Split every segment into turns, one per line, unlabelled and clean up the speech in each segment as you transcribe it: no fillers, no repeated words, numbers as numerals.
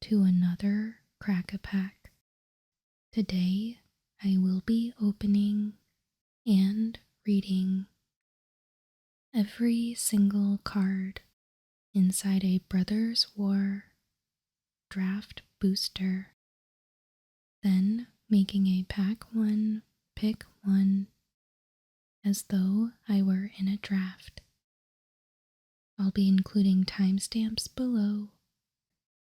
to another Crack-a-Pack. Today I will be opening and reading every single card inside a Brothers War draft booster, then making a pack 1 pick 1 as though I were in a draft. I'll be including timestamps below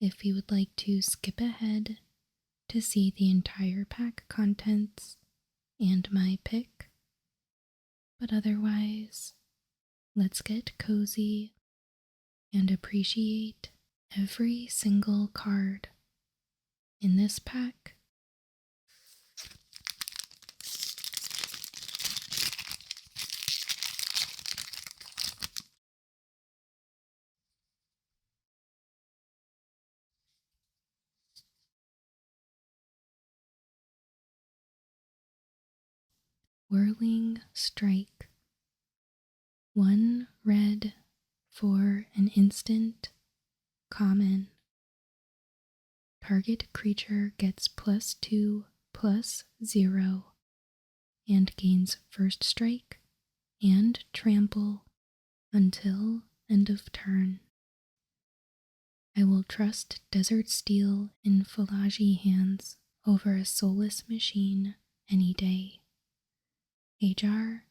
if you would like to skip ahead to see the entire pack contents and my pick. But otherwise, let's get cozy and appreciate every single card in this pack. Whirling Strike. 1 red for an instant, common. Target creature gets +2/+0 and gains first strike and trample until end of turn. I will trust Desert Steel in Falaji hands over a soulless machine any day. Ajar,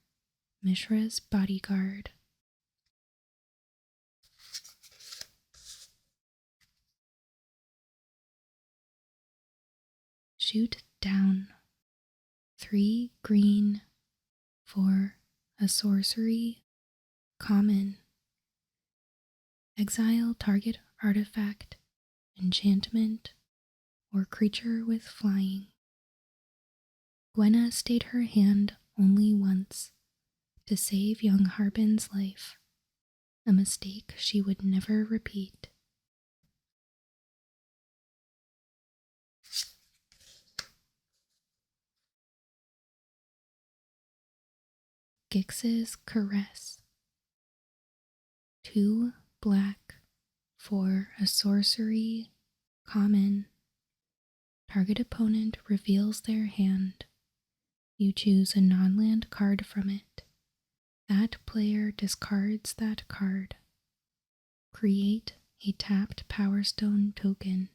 Mishra's bodyguard. Shoot down. 3 green for a sorcery, common. Exile target artifact, enchantment, or creature with flying. Gwenna stayed her hand only once to save young Harbin's life, a mistake she would never repeat. Gix's Caress. 2 black for a sorcery, common. Target opponent reveals their hand. You choose a non-land card from it. That player discards that card. Create a tapped Power Stone token.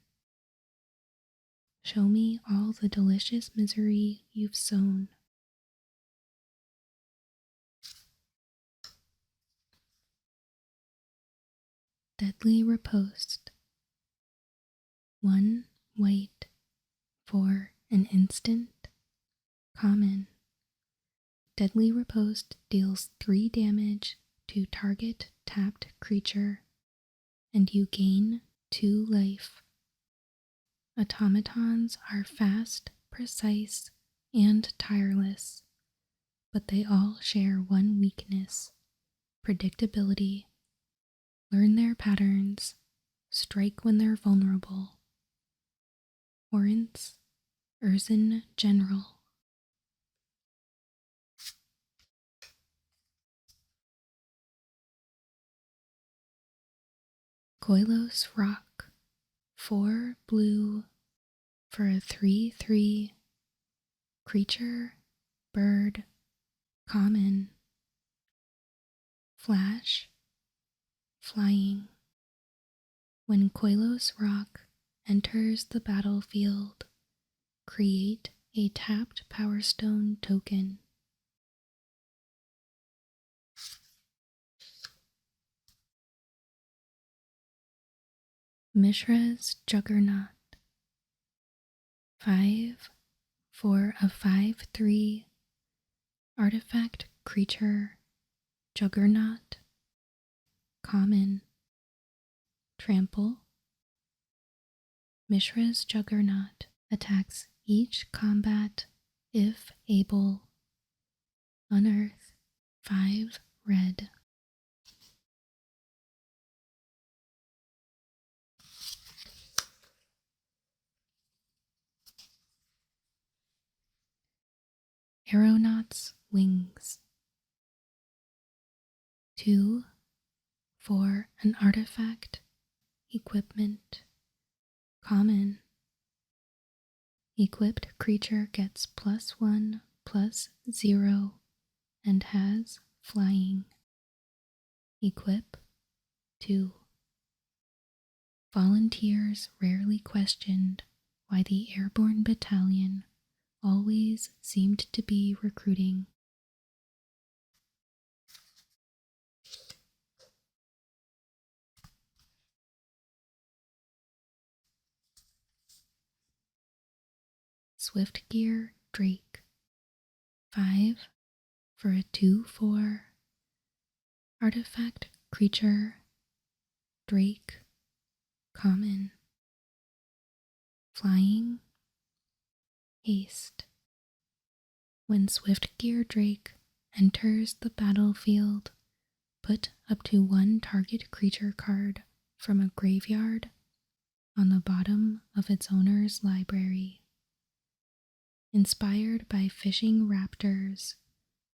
Show me all the delicious misery you've sown. Deadly Riposte. 1 white for an instant, common. Deadly Riposte deals 3 damage to target tapped creature, and you gain 2 life. Automatons are fast, precise, and tireless, but they all share one weakness: predictability. Learn their patterns, strike when they're vulnerable. Orance, Urzen General. Koilos Rock. 4 blue for a 3/3 creature, bird, common. Flash, flying. When Koilos Rock enters the battlefield, create a tapped Power Stone token. Mishra's Juggernaut. 5 for a 5/3 artifact creature, Juggernaut, common. Trample. Mishra's Juggernaut attacks each combat if able. Unearth 5 red. Aeronaut's Wings. 2 for an artifact, equipment, Common. Equipped creature gets +1/+0 and has flying. Equip 2. Volunteers rarely questioned why the airborne battalion always seemed to be recruiting. Swiftgear Drake. 5 for a 2/4. Artifact creature. Drake. Common. Flying. Haste. When Swiftgear Drake enters the battlefield, put up to one target creature card from a graveyard on the bottom of its owner's library. Inspired by fishing raptors,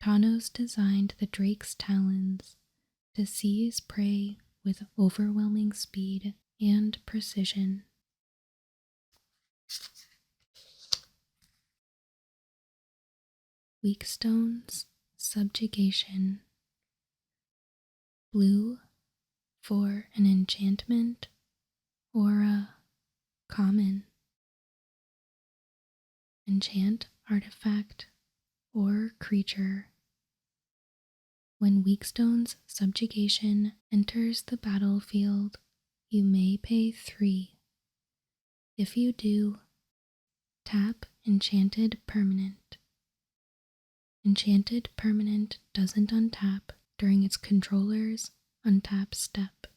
Tawnos designed the Drake's talons to seize prey with overwhelming speed and precision. Weakstone's Subjugation. Blue for an enchantment or a common. Enchant artifact or creature. When Weakstone's Subjugation enters the battlefield, you may pay 3. If you do, tap Enchanted Permanent. Enchanted Permanent doesn't untap during its controller's untap step.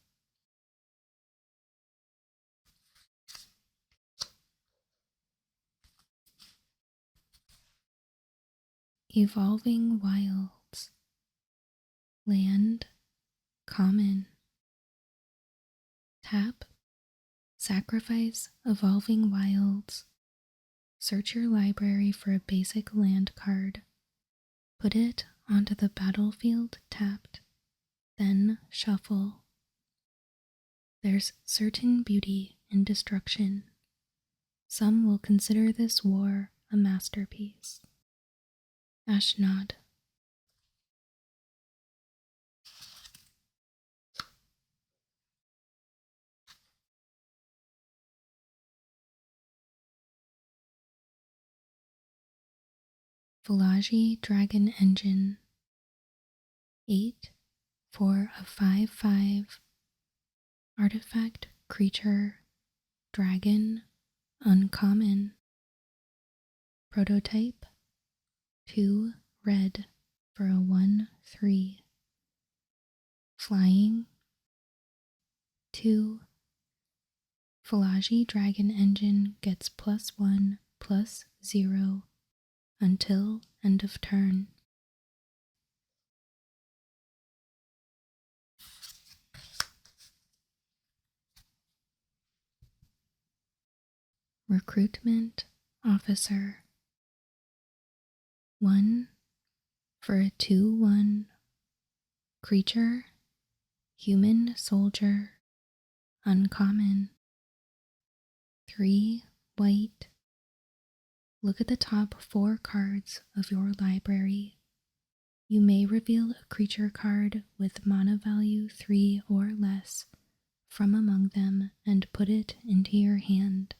Evolving Wilds. Land. Common. Tap. Sacrifice Evolving Wilds. Search your library for a basic land card. Put it onto the battlefield tapped, then shuffle. There's certain beauty in destruction. Some will consider this war a masterpiece. Ashnod. Velaji Dragon Engine. 8 for a 5/5. Artifact creature. Dragon. Uncommon. Prototype. 2 red for a 1/3. Flying. 2. Velaji Dragon Engine gets +1/+0 until end of turn. Recruitment Officer. 1 for a 2/1. Creature. Human Soldier. Uncommon. 3 white. Look at the top 4 cards of your library. You may reveal a creature card with mana value 3 or less from among them and put it into your hand.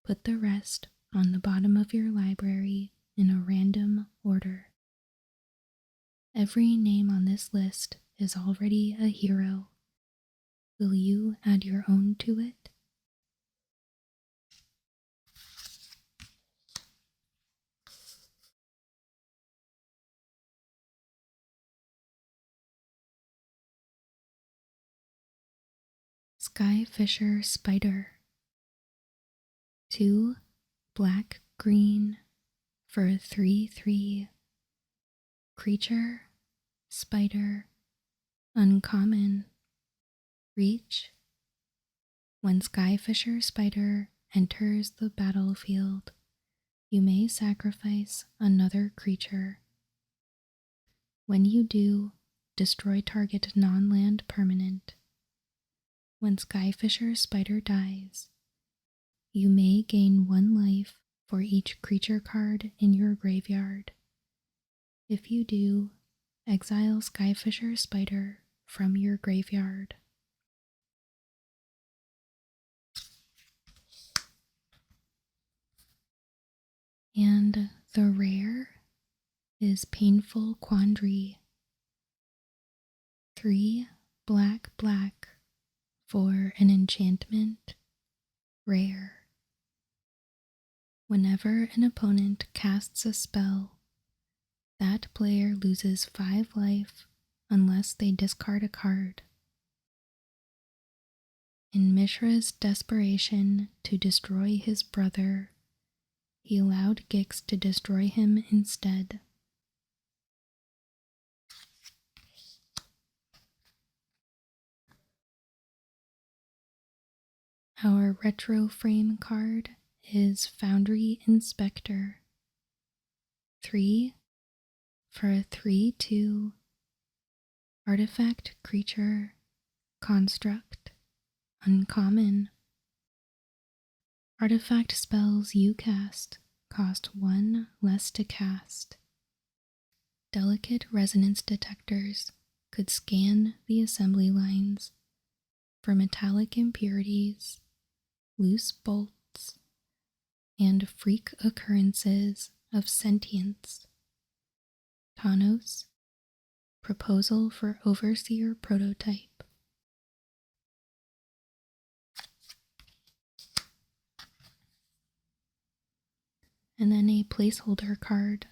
Put the rest on the bottom of your library in a random order. Every name on this list is already a hero. Will you add your own to it? Skyfisher Spider. 2 black-green for a 3/3. Creature. Spider. Uncommon. Reach. When Skyfisher Spider enters the battlefield, you may sacrifice another creature. When you do, destroy target non-land permanent. When Skyfisher Spider dies, You may gain 1 life for each creature card in your graveyard. If you do, exile Skyfisher Spider from your graveyard. And the rare is Painful Quandary. 3 black black for an enchantment, rare. Whenever an opponent casts a spell, that player loses 5 life unless they discard a card. In Mishra's desperation to destroy his brother, he allowed Gix to destroy him instead. Our retro frame card is Foundry Inspector. 3 for a 3/2 artifact creature construct, uncommon. Artifact spells you cast cost 1 less to cast. Delicate resonance detectors could scan the assembly lines for metallic impurities, loose bolts, and freak occurrences of sentience. Tanos, proposal for Overseer prototype. And then a placeholder card.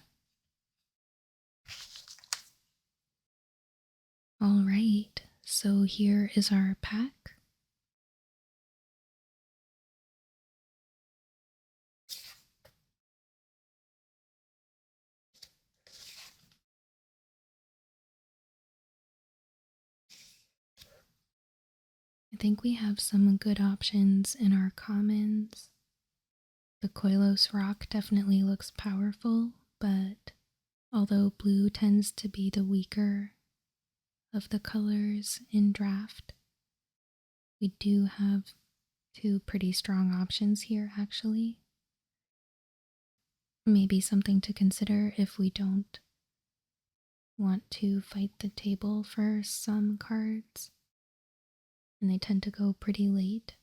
Alright, so here is our pack. I think we have some good options in our commons. The Koilos Rock definitely looks powerful, but although blue tends to be the weaker of the colors in draft, we do have 2 pretty strong options here actually. Maybe something to consider if we don't want to fight the table for some cards, and they tend to go pretty late.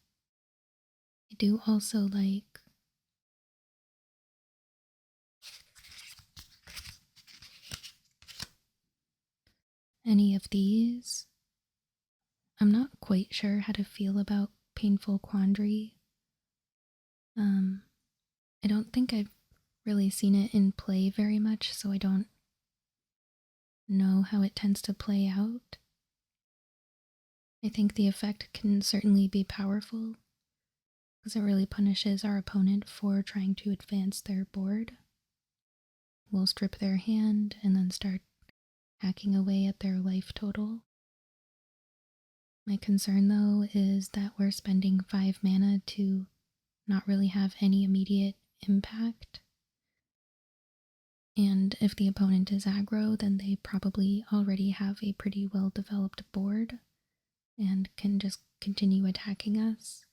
I do also like any of these. I'm not quite sure how to feel about Painful Quandary. I don't think I've really seen it in play very much, so I don't know how it tends to play out. I think the effect can certainly be powerful, because it really punishes our opponent for trying to advance their board. We'll strip their hand and then start hacking away at their life total. My concern though is that we're spending 5 mana to not really have any immediate impact. And if the opponent is aggro, then they probably already have a pretty well developed board and can just continue attacking us.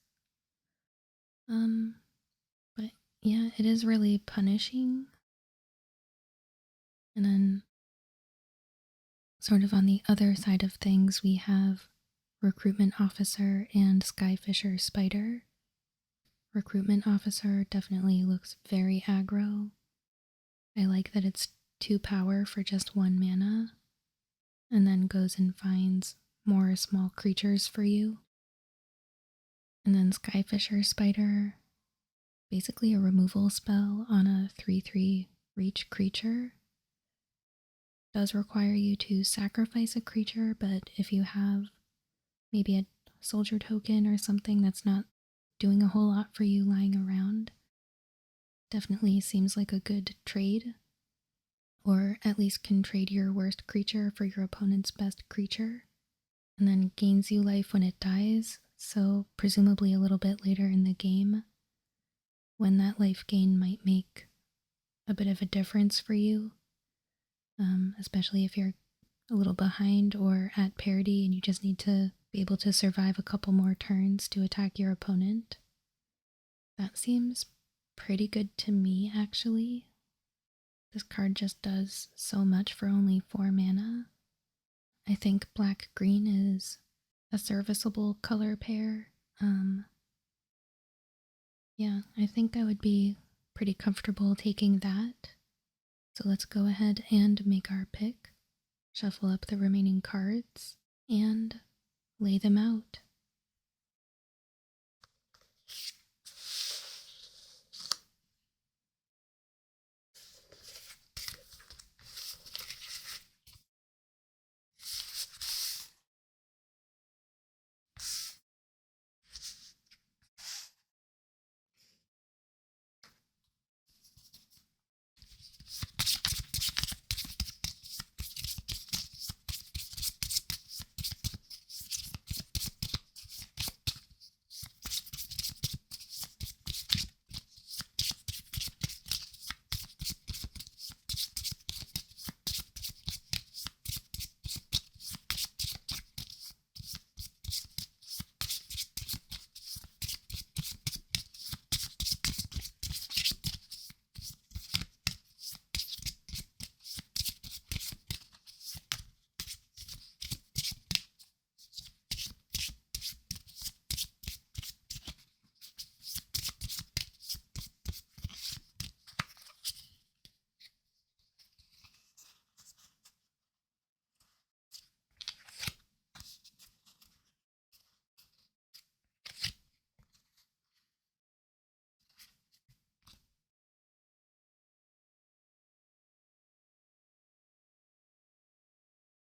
But yeah, it is really punishing. And then sort of on the other side of things, we have Recruitment Officer and Skyfisher Spider. Recruitment Officer definitely looks very aggro. I like that it's 2 power for just 1 mana, and then goes and finds more small creatures for you. And then Skyfisher Spider, basically a removal spell on a 3/3 reach creature. Does require you to sacrifice a creature, but if you have maybe a soldier token or something that's not doing a whole lot for you lying around, definitely seems like a good trade. Or at least can trade your worst creature for your opponent's best creature, and then gains you life when it dies, so presumably a little bit later in the game, when that life gain might make a bit of a difference for you, especially if you're a little behind or at parity and you just need to be able to survive a couple more turns to attack your opponent. That seems pretty good to me, actually. This card just does so much for only 4 mana. I think black green is a serviceable color pair. Yeah, I think I would be pretty comfortable taking that. So let's go ahead and make our pick, shuffle up the remaining cards, and lay them out.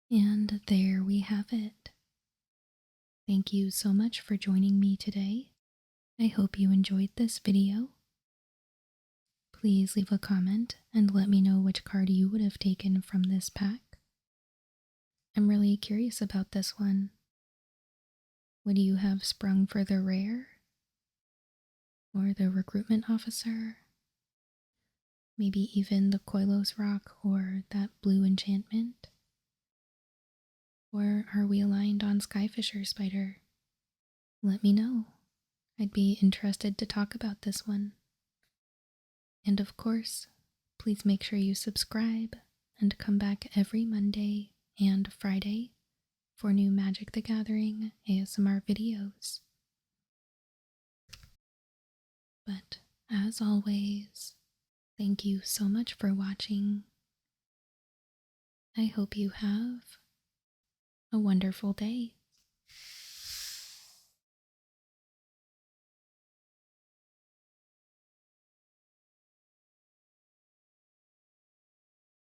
And there we have it. Thank you so much for joining me today. I hope you enjoyed this video. Please leave a comment and let me know which card you would have taken from this pack. I'm really curious about this one. Would you have sprung for the rare? Or the recruitment officer? Maybe even the Koilos rock or that blue enchantment? Or are we aligned on Skyfisher Spider? Let me know. I'd be interested to talk about this one. And of course, please make sure you subscribe and come back every Monday and Friday for new Magic the Gathering ASMR videos. But as always, thank you so much for watching. I hope you have a wonderful day.